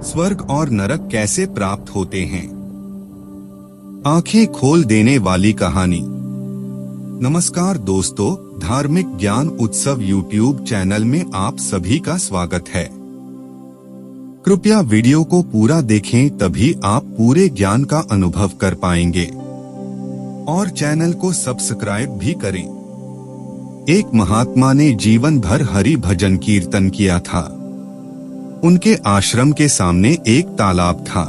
स्वर्ग और नरक कैसे प्राप्त होते हैं? आंखें खोल देने वाली कहानी। नमस्कार दोस्तों, धार्मिक ज्ञान उत्सव यूट्यूब चैनल में आप सभी का स्वागत है। कृपया वीडियो को पूरा देखें, तभी आप पूरे ज्ञान का अनुभव कर पाएंगे। और चैनल को सब्सक्राइब भी करें। एक महात्मा ने जीवन भर हरि भजन कीर्तन किया था। उनके आश्रम के सामने एक तालाब था।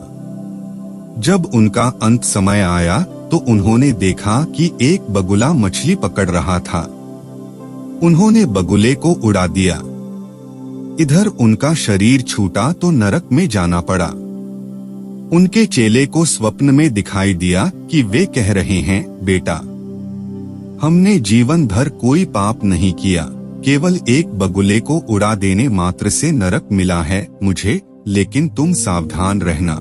जब उनका अंत समय आया तो उन्होंने देखा कि एक बगुला मछली पकड़ रहा था। उन्होंने बगुले को उड़ा दिया। इधर उनका शरीर छूटा तो नरक में जाना पड़ा। उनके चेले को स्वप्न में दिखाई दिया कि वे कह रहे हैं, बेटा, हमने जीवन भर कोई पाप नहीं किया, केवल एक बगुले को उड़ा देने मात्र से नरक मिला है मुझे, लेकिन तुम सावधान रहना।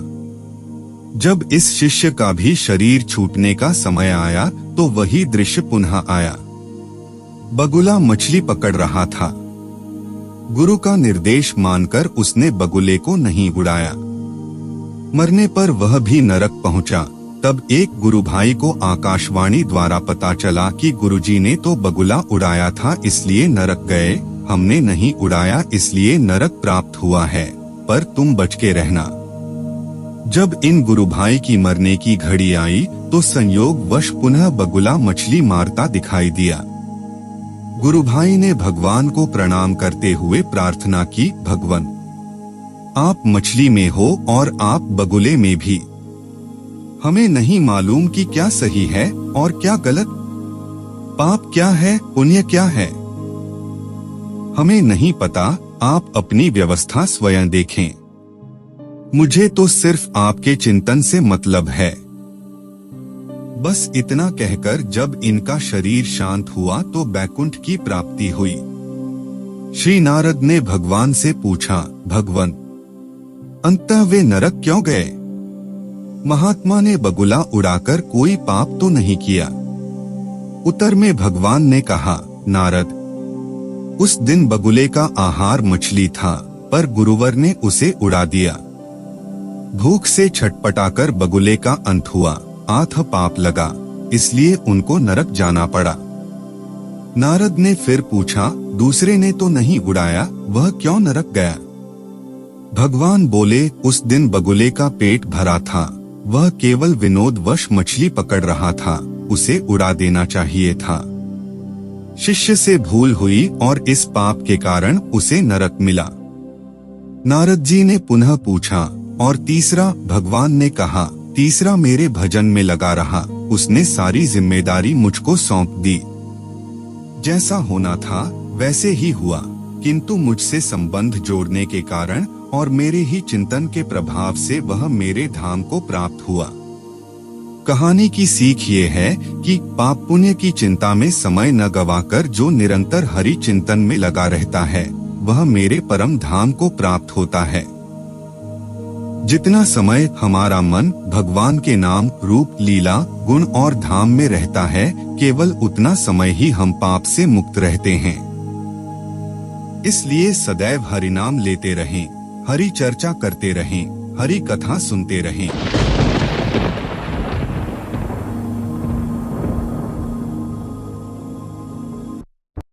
जब इस शिष्य का भी शरीर छूटने का समय आया तो वही दृश्य पुनः आया। बगुला मछली पकड़ रहा था। गुरु का निर्देश मानकर उसने बगुले को नहीं उड़ाया। मरने पर वह भी नरक पहुंचा। तब एक गुरु भाई को आकाशवाणी द्वारा पता चला कि गुरुजी ने तो बगुला उड़ाया था इसलिए नरक गए, हमने नहीं उड़ाया इसलिए नरक प्राप्त हुआ है, पर तुम बच के रहना। जब इन गुरु भाई की मरने की घड़ी आई तो संयोगवश पुनः बगुला मछली मारता दिखाई दिया। गुरु भाई ने भगवान को प्रणाम करते हुए प्रार्थना की, भगवान, आप मछली में हो और आप बगुले में भी। हमें नहीं मालूम कि क्या सही है और क्या गलत, पाप क्या है, पुण्य क्या है, हमें नहीं पता। आप अपनी व्यवस्था स्वयं देखें। मुझे तो सिर्फ आपके चिंतन से मतलब है। बस इतना कहकर जब इनका शरीर शांत हुआ तो बैकुंठ की प्राप्ति हुई। श्री नारद ने भगवान से पूछा, भगवान, अंततः वे नरक क्यों गए? महात्मा ने बगुला उड़ाकर कोई पाप तो नहीं किया। उत्तर में भगवान ने कहा, नारद, उस दिन बगुले का आहार मछली था, पर गुरुवर ने उसे उड़ा दिया। भूख से छटपटाकर बगुले का अंत हुआ, आठ पाप लगा, इसलिए उनको नरक जाना पड़ा। नारद ने फिर पूछा, दूसरे ने तो नहीं उड़ाया, वह क्यों नरक गया? भगवान बोले, उस दिन बगुले का पेट भरा था, वह केवल विनोदवश मछली पकड़ रहा था, उसे उड़ा देना चाहिए था। शिष्य से भूल हुई और इस पाप के कारण उसे नरक मिला। नारद जी ने पुनः पूछा, और तीसरा? भगवान ने कहा, तीसरा मेरे भजन में लगा रहा, उसने सारी जिम्मेदारी मुझको सौंप दी। जैसा होना था वैसे ही हुआ, किंतु मुझसे संबंध जोड़ने के कारण और मेरे ही चिंतन के प्रभाव से वह मेरे धाम को प्राप्त हुआ। कहानी की सीख ये है कि पाप पुण्य की चिंता में समय न गवाकर जो निरंतर हरि चिंतन में लगा रहता है वह मेरे परम धाम को प्राप्त होता है। जितना समय हमारा मन भगवान के नाम, रूप, लीला, गुण और धाम में रहता है, केवल उतना समय ही हम पाप से मुक्त रहते हैं। इसलिए सदैव हरि नाम लेते रहें, हरि चर्चा करते रहें, हरि कथा सुनते रहें।